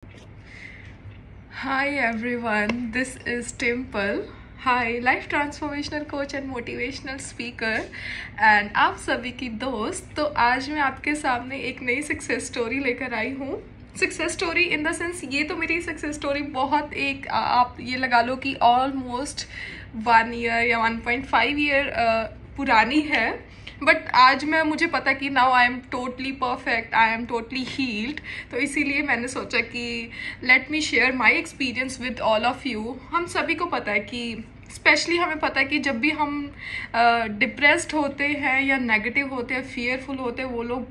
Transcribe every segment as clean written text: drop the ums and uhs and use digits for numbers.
Hi everyone, this is Dimple. Hi, life transformational coach and motivational speaker and आप सभी की दोस्त। तो आज मैं आपके सामने एक नई सक्सेस स्टोरी लेकर आई हूँ। Success story in the sense, ये तो मेरी सक्सेस स्टोरी बहुत एक आप ये लगा लो कि ऑलमोस्ट 1 ईयर या 1.5 ईयर पुरानी है। बट आज मुझे पता कि now I am totally perfect, I am totally healed. तो इसीलिए मैंने सोचा कि let me share my experience with all of you. हम सभी को पता है कि स्पेशली हमें पता है कि जब भी हम डिप्रेस्ड होते हैं या नेगेटिव होते हैं, फियरफुल होते हैं, वो लोग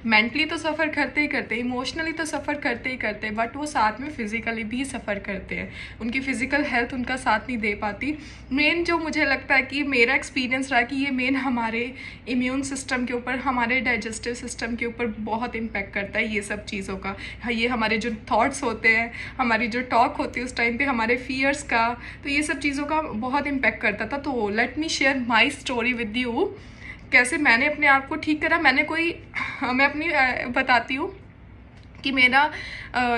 मेंटली तो सफ़र करते ही करते, इमोशनली तो सफ़र करते ही करते, बट वो साथ में फिज़िकली भी सफ़र करते हैं। उनकी फ़िज़िकल हेल्थ उनका साथ नहीं दे पाती। मेन जो मुझे लगता है कि मेरा एक्सपीरियंस रहा कि ये मेन हमारे इम्यून सिस्टम के ऊपर, हमारे डाइजेस्टिव सिस्टम के ऊपर बहुत इम्पैक्ट करता है ये सब चीज़ों का। ये हमारे जो थॉट्स होते हैं, हमारी जो टॉक होती है उस टाइम पे, हमारे फियर्स का, तो ये सब चीज़ों का बहुत इम्पैक्ट करता था। तो late me share my story with you, कैसे मैंने अपने आप को ठीक करा। मैं अपनी बताती हूँ कि मेरा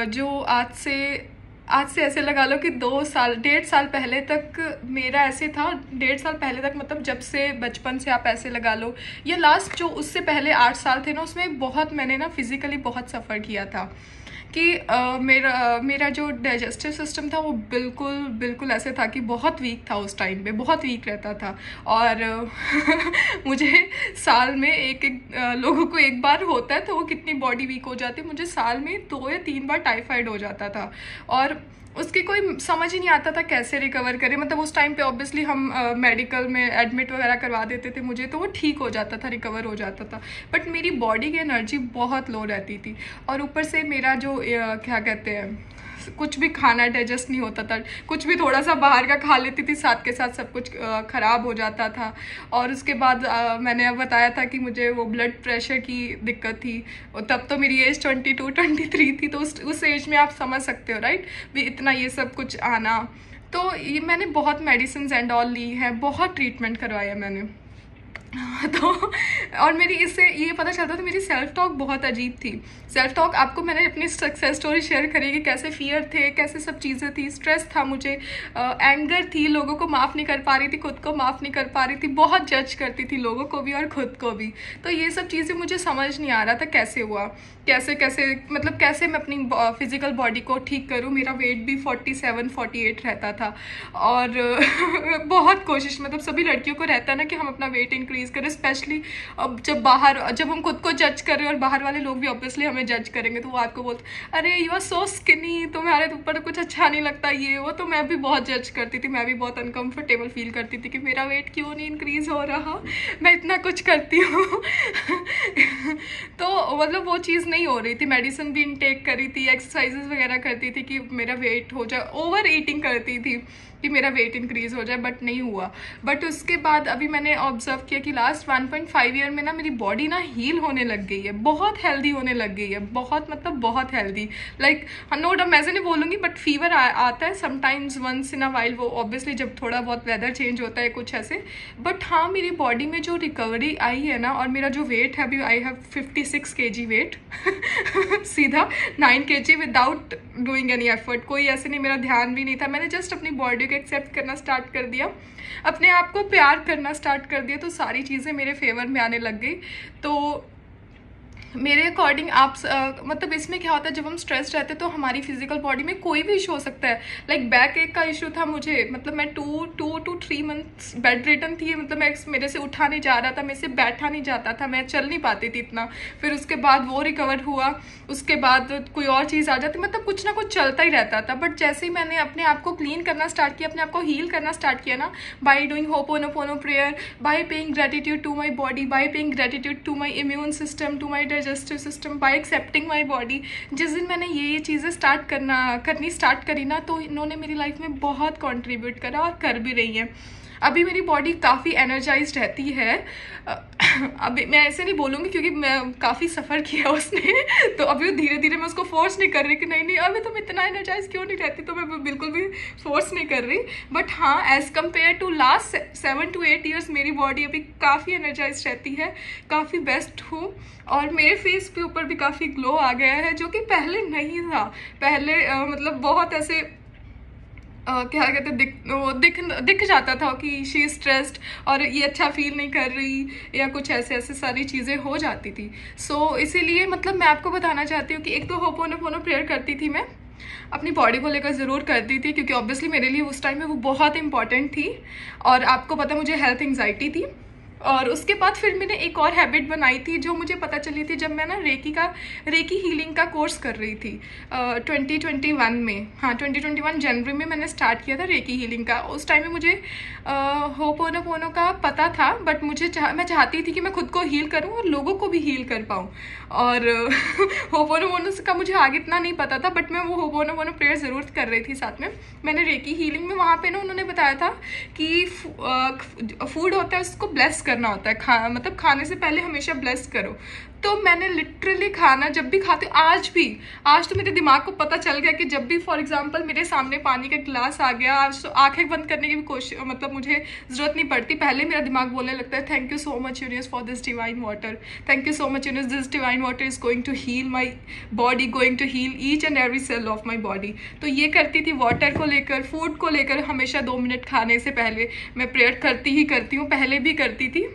जो आज से ऐसे लगा लो कि 2 साल 1.5 साल पहले तक मेरा ऐसे था। 1.5 साल पहले तक मतलब जब से बचपन से आप ऐसे लगा लो, या लास्ट जो उससे पहले 8 साल थे ना, उसमें बहुत मैंने ना फिज़िकली बहुत सफ़र किया था कि मेरा जो डाइजेस्टिव सिस्टम था वो बिल्कुल ऐसे था कि बहुत वीक था। उस टाइम पे बहुत वीक रहता था। और मुझे साल में एक लोगों को एक बार होता है तो वो कितनी बॉडी वीक हो जाती है। मुझे साल में 2 या 3 बार टाइफाइड हो जाता था और उसकी कोई समझ ही नहीं आता था कैसे रिकवर करें। मतलब उस टाइम पे ऑब्वियसली हम मेडिकल में एडमिट वगैरह करवा देते थे मुझे, तो वो ठीक हो जाता था, रिकवर हो जाता था। बट मेरी बॉडी की एनर्जी बहुत लो रहती थी और ऊपर से मेरा जो क्या कहते हैं, कुछ भी खाना डाइजेस्ट नहीं होता था। कुछ भी थोड़ा सा बाहर का खा लेती थी, साथ के साथ सब कुछ ख़राब हो जाता था। और उसके बाद मैंने अब बताया था कि मुझे वो ब्लड प्रेशर की दिक्कत थी। और तब तो मेरी एज 22-23 थी, तो उस एज में आप समझ सकते हो राइट, भी इतना ये सब कुछ आना। तो ये मैंने बहुत मेडिसिन एंड ऑल ली है, बहुत ट्रीटमेंट करवाया मैंने। तो और मेरी इससे ये पता चलता था मेरी सेल्फ टॉक बहुत अजीब थी। सेल्फ टॉक आपको मैंने अपनी सक्सेस स्टोरी शेयर करी कि कैसे फियर थे, कैसे सब चीज़ें थी, स्ट्रेस था मुझे, एंगर थी, लोगों को माफ़ नहीं कर पा रही थी, खुद को माफ़ नहीं कर पा रही थी, बहुत जज करती थी लोगों को भी और खुद को भी। तो ये सब चीज़ें मुझे समझ नहीं आ रहा था कैसे हुआ, कैसे मतलब कैसे मैं अपनी फिज़िकल बॉडी को ठीक करूँ। मेरा वेट भी 47-48 रहता था और बहुत कोशिश, मतलब सभी लड़कियों को रहता है ना कि हम अपना वेट इंक्रीज़ करें, स्पेशली अब जब हम खुद को जज कर रहे हैं और बाहर वाले लोग भी ऑब्वियसली हमें जज करेंगे, तो वो आपको बोलते अरे यू आर सो स्किनी, तुम्हारे ऊपर कुछ अच्छा नहीं लगता ये वो। तो मैं भी बहुत जज करती थी, मैं भी बहुत अनकंफर्टेबल फील करती थी कि मेरा वेट क्यों नहीं इंक्रीज़ हो रहा, मैं इतना कुछ करती हूँ। तो मतलब वो चीज़ नहीं हो रही थी। मेडिसिन भी इनटेक करी थी, एक्सरसाइजेस वगैरह करती थी कि मेरा वेट हो जाए, ओवर ईटिंग करती थी कि मेरा वेट इंक्रीज़ हो जाए, बट नहीं हुआ। बट उसके बाद अभी मैंने ऑब्जर्व किया कि लास्ट 1.5 ईयर में ना मेरी बॉडी ना हील होने लग गई है, बहुत हेल्दी होने लग गई है, बहुत मतलब बहुत हेल्दी। लाइक नो डाउट मैं ऐसे नहीं बोलूँगी, बट फीवर आता है sometimes once in a while, वो ऑब्वियसली जब थोड़ा बहुत वेदर चेंज होता है कुछ ऐसे। बट हाँ, मेरी बॉडी में जो रिकवरी आई है ना, और मेरा जो वेट है अभी, आई हैव 56 kg वेट सीधा 9 kg without doing any effort. कोई ऐसे नहीं, मेरा ध्यान भी नहीं था, मैंने जस्ट अपनी बॉडी को एक्सेप्ट करना स्टार्ट कर दिया, अपने आप को प्यार करना स्टार्ट कर दिया, तो सारी चीज़ें मेरे फेवर में आने लग गई। तो मेरे अकॉर्डिंग मतलब इसमें क्या होता है, जब हम स्ट्रेस रहते हैं तो हमारी फिजिकल बॉडी में कोई भी इशू हो सकता है। लाइक बैक एक का इशू था मुझे, मतलब मैं 2 to 3 months बेड रिटर्न थी। मतलब मेरे से उठा नहीं जा रहा था, मेरे से बैठा नहीं जाता था, मैं चल नहीं पाती थी इतना। फिर उसके बाद वो रिकवर हुआ, उसके बाद कोई और चीज़ आ जाती, मतलब कुछ ना कुछ चलता ही रहता था। बट जैसे ही मैंने अपने आप को क्लीन करना स्टार्ट किया, अपने आप को हील करना स्टार्ट किया ना, by doing ho'oponopono prayer, by paying gratitude to my body, by paying gratitude to my immune system, to my digestive system, by accepting my body, जिस दिन मैंने ये चीज़ें करनी स्टार्ट करी ना, तो इन्होंने मेरी लाइफ में बहुत कंट्रीब्यूट करा और कर भी रही हैं। अभी मेरी बॉडी काफ़ी एनर्जाइज्ड रहती है। अभी मैं ऐसे नहीं बोलूँगी क्योंकि मैं काफ़ी सफ़र किया उसने, तो अभी धीरे धीरे मैं उसको फोर्स नहीं कर रही कि नहीं नहीं अभी तुम इतना एनर्जाइज क्यों नहीं रहती, तो मैं बिल्कुल भी फोर्स नहीं कर रही। बट हाँ, as compare to last 7 to 8 years मेरी बॉडी अभी काफ़ी एनर्जाइज रहती है, काफ़ी बेस्ट हूँ। और मेरे फेस के ऊपर भी काफ़ी ग्लो आ गया है, जो कि पहले नहीं था। पहले मतलब बहुत ऐसे क्या कहते दिख जाता था कि शी स्ट्रेस्ड और ये अच्छा फील नहीं कर रही, या कुछ ऐसे ऐसे सारी चीज़ें हो जाती थी। सो इसीलिए मतलब मैं आपको बताना चाहती हूँ कि एक तो होपोनोपोनो प्रेयर करती थी मैं, अपनी बॉडी को लेकर ज़रूर करती थी, क्योंकि ऑब्वियसली मेरे लिए उस टाइम में वो बहुत इंपॉर्टेंट थी। और आपको पता मुझे हेल्थ एंग्जाइटी थी। और उसके बाद फिर मैंने एक और हैबिट बनाई थी जो मुझे पता चली थी जब मैं ना रेकी हीलिंग का कोर्स कर रही थी 2021 में। हाँ, 2021 जनवरी में मैंने स्टार्ट किया था रेकी हीलिंग का। उस टाइम में मुझे होपोनोपोनो का पता था, बट मैं चाहती थी कि मैं खुद को हील करूं और लोगों को भी हील कर पाऊं। और होपोनोपोनो का मुझे आगे इतना नहीं पता था, बट मैं वो होपोनोपोनो प्रेयर ज़रूर कर रही थी साथ में। मैंने रेकी हीलिंग में वहाँ पे ना उन्होंने बताया था कि फूड होता है उसको ब्लेस करना होता है, मतलब खाने से पहले हमेशा ब्लेस करो। तो मैंने लिटरली खाना जब भी खाती हूँ, आज तो मेरे दिमाग को पता चल गया कि जब भी फॉर एग्जांपल मेरे सामने पानी का गिलास आ गया, आज तो आंखें बंद करने की भी कोशिश मतलब मुझे ज़रूरत नहीं पड़ती, पहले मेरा दिमाग बोलने लगता है thank you so much universe for this divine water, thank you so much universe, this divine water is going to heal my body, going to heal each and every cell of my body. तो ये करती थी water को लेकर, food को लेकर, हमेशा 2 minute खाने से पहले मैं प्रेयर करती हूँ, पहले भी करती थी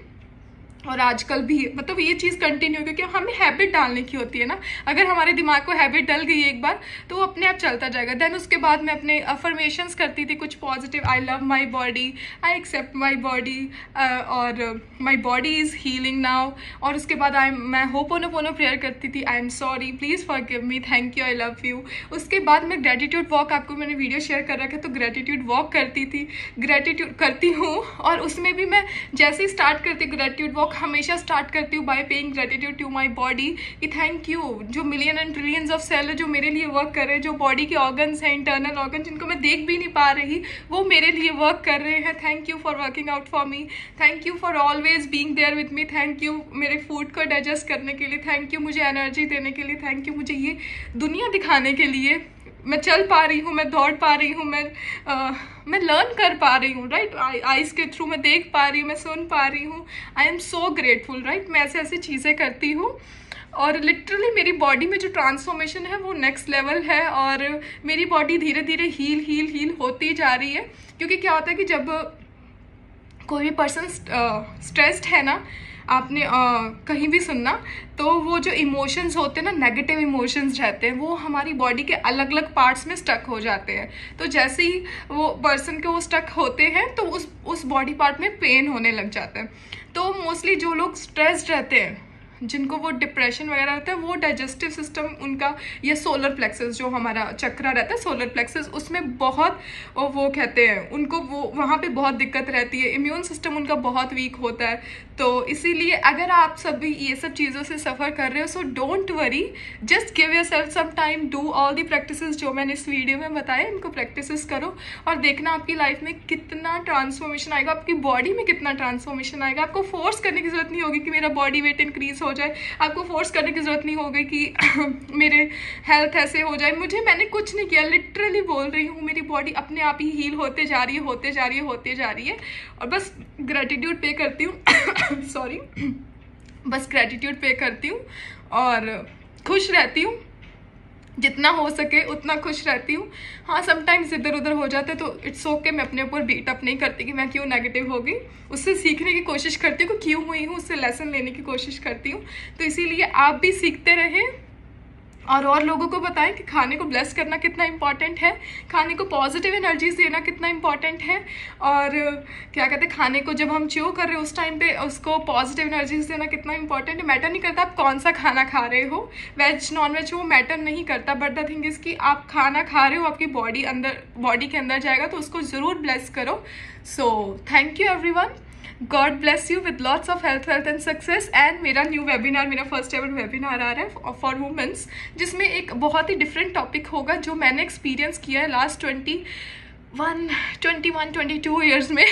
और आजकल भी। मतलब ये चीज़ कंटिन्यू, क्योंकि हमें हैबिट डालने की होती है ना। अगर हमारे दिमाग को हैबिट डल गई एक बार तो वो अपने आप चलता जाएगा। देन उसके बाद मैं अपने अफर्मेशंस करती थी कुछ positive, I love my body, I accept my body, और my body is healing now. और उसके बाद मैं होपोनोपोनो प्रेयर करती थी, I am sorry, please forgive me, thank you, I love you. उसके बाद मैं ग्रेटिट्यूड वॉक, आपको मैंने वीडियो शेयर कर रखा है, तो ग्रेटिट्यूड वॉक करती थी, ग्रेटिट्यूड करती हूँ। और उसमें भी मैं जैसे ही स्टार्ट करती ग्रेटिट्यूड वॉक हमेशा स्टार्ट करती हूँ by paying gratitude to my body कि थैंक यू, जो million and trillions of cell है जो मेरे लिए वर्क कर रहे हैं, जो बॉडी के ऑर्गन्स हैं, इंटरनल ऑर्गन जिनको मैं देख भी नहीं पा रही, वो मेरे लिए वर्क कर रहे हैं। Thank you for working out for me, thank you for always being there with me, thank you मेरे फूड को डाइजेस्ट करने के लिए, थैंक यू मुझे एनर्जी देने के लिए, थैंक यू मुझे ये दुनिया दिखाने के लिए, मैं चल पा रही हूँ, मैं दौड़ पा रही हूँ, मैं लर्न कर पा रही हूँ, राइट, आइज़ के थ्रू मैं देख पा रही हूँ, मैं सुन पा रही हूँ। I am so grateful, right. मैं ऐसे ऐसी चीज़ें करती हूँ और लिटरली मेरी बॉडी में जो ट्रांसफॉर्मेशन है वो नेक्स्ट लेवल है। और मेरी बॉडी धीरे धीरे हील होती जा रही है। क्योंकि क्या होता है कि जब कोई भी पर्सन स्ट्रेस्ड है ना, आपने कहीं भी सुनना, तो वो जो इमोशंस होते हैं ना, नेगेटिव इमोशंस रहते हैं, वो हमारी बॉडी के अलग अलग पार्ट्स में स्टक हो जाते हैं। तो जैसे ही वो पर्सन के वो स्टक होते हैं तो उस बॉडी पार्ट में पेन होने लग जाता है। तो मोस्टली जो लोग स्ट्रेस्ड रहते हैं, जिनको वो डिप्रेशन वगैरह रहता है, वो डाइजेस्टिव सिस्टम उनका, या सोलर प्लेक्सस जो हमारा चक्रा रहता है, सोलर प्लेक्सस, उसमें बहुत वो कहते हैं उनको, वो वहाँ पे बहुत दिक्कत रहती है, इम्यून सिस्टम उनका बहुत वीक होता है। तो इसीलिए अगर आप सभी ये सब चीज़ों से सफ़र कर रहे हो, so don't worry, just give yourself some time, do all the practices जो मैंने इस वीडियो में बताया, इनको प्रैक्टिसेस करो और देखना आपकी लाइफ में कितना ट्रांसफॉर्मेशन आएगा, आपकी बॉडी में कितना ट्रांसफॉर्मेशन आएगा। आपको फोर्स करने की ज़रूरत नहीं होगी कि मेरा बॉडी वेट इंक्रीज हो जाए, आपको फोर्स करने की ज़रूरत नहीं होगी कि मेरे हेल्थ ऐसे हो जाए। मैंने कुछ नहीं किया, लिटरली बोल रही हूँ, मेरी बॉडी अपने आप ही हील होते जा रही है। और बस ग्रेटिट्यूड पे करती हूँ सॉरी बस ग्रेटिट्यूड पे करती हूँ और खुश रहती हूँ, जितना हो सके उतना खुश रहती हूँ। हाँ, समटाइम्स इधर उधर हो जाते तो इट्स ओके, मैं अपने ऊपर बीट अप नहीं करती कि मैं क्यों नेगेटिव हो गई, उससे सीखने की कोशिश करती हूँ कि क्यों हुई हूँ, उससे लेसन लेने की कोशिश करती हूँ। तो इसीलिए आप भी सीखते रहें और लोगों को बताएं कि खाने को ब्लेस करना कितना इंपॉर्टेंट है, खाने को पॉजिटिव एनर्जीज देना कितना इंपॉर्टेंट है, और क्या कहते हैं, खाने को जब हम च्यू कर रहे हो उस टाइम पे उसको पॉजिटिव एनर्जीज देना कितना इंपॉर्टेंट है। मैटर नहीं करता आप कौन सा खाना खा रहे हो, वेज नॉन वेज, वो मैटर नहीं करता, बट द थिंग इज़ कि आप खाना खा रहे हो, आपकी बॉडी के अंदर जाएगा, तो उसको ज़रूर ब्लेस करो। So thank you everyone, God bless you with lots of health and success. And मेरा न्यू वेबिनार, मेरा फर्स्ट एवर वेबिनार आ रहा है फॉर वुमेंस, जिसमें एक बहुत ही डिफरेंट टॉपिक होगा जो मैंने एक्सपीरियंस किया है लास्ट 21-22 ईयर्स में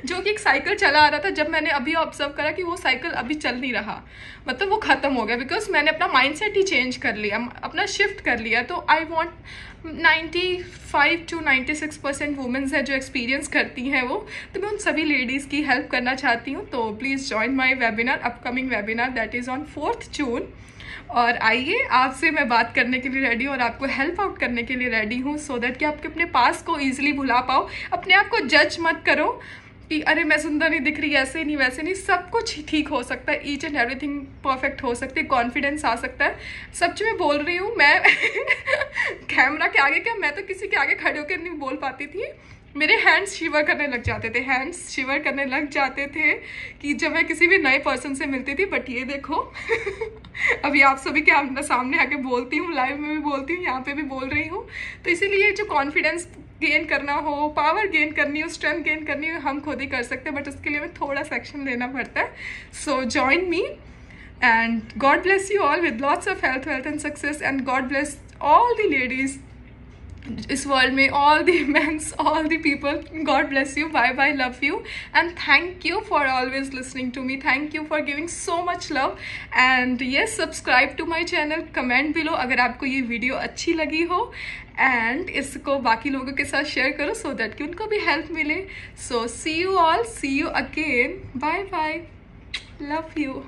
जो कि एक साइकिल चला आ रहा था, जब मैंने अभी ऑब्जर्व करा कि वो साइकिल अभी चल नहीं रहा, मतलब वो ख़त्म हो गया, बिकॉज मैंने अपना माइंडसेट ही चेंज कर लिया, अपना शिफ्ट कर लिया। तो आई वॉन्ट 95 to 96% वुमेन्स है जो एक्सपीरियंस करती हैं वो, तो मैं उन सभी लेडीज़ की हेल्प करना चाहती हूँ। तो please join my webinar, upcoming webinar, that is on 4th जून। और आइए, आपसे मैं बात करने के लिए रेडी हूँ और आपको हेल्प आउट करने के लिए रेडी हूँ, सो दैट कि आप अपने पास को ईजिली भुला पाओ। अपने आप को जज मत करो कि अरे मैं सुंदर नहीं दिख रही, ऐसे नहीं वैसे नहीं, सब कुछ ठीक हो सकता है, ईच एंड एवरीथिंग परफेक्ट हो सकती है, कॉन्फिडेंस आ सकता है। सच में बोल रही हूँ मैं कैमरा के आगे क्या, मैं तो किसी के आगे खड़े होकर नहीं बोल पाती थी, मेरे हैंड्स शिवर करने लग जाते थे, हैंड्स शिवर करने लग जाते थे कि जब मैं किसी भी नए पर्सन से मिलती थी। बट ये देखो अभी आप सभी के सामने आके बोलती हूँ, लाइव में भी बोलती हूँ, यहाँ पे भी बोल रही हूँ। तो इसीलिए जो कॉन्फिडेंस गेन करना हो, पावर गेन करनी हो, स्ट्रेंथ गेन करनी हो, हम खुद ही कर सकते हैं, बट उसके लिए हमें थोड़ा सा एक्शन लेना पड़ता है। So join me and God bless you all with lots of health, wealth and success, and God bless all the ladies इस वर्ल्ड में, all the men, all the people. God bless you. Bye bye. Love you. And thank you for always listening to me. Thank you for giving so much love. And yes, subscribe to my channel. Comment below अगर आपको ये video अच्छी लगी हो, and इसको बाकी लोगों के साथ शेयर करो so that कि उनको भी हेल्प मिले. So see you all. See you again. Bye bye. Love you.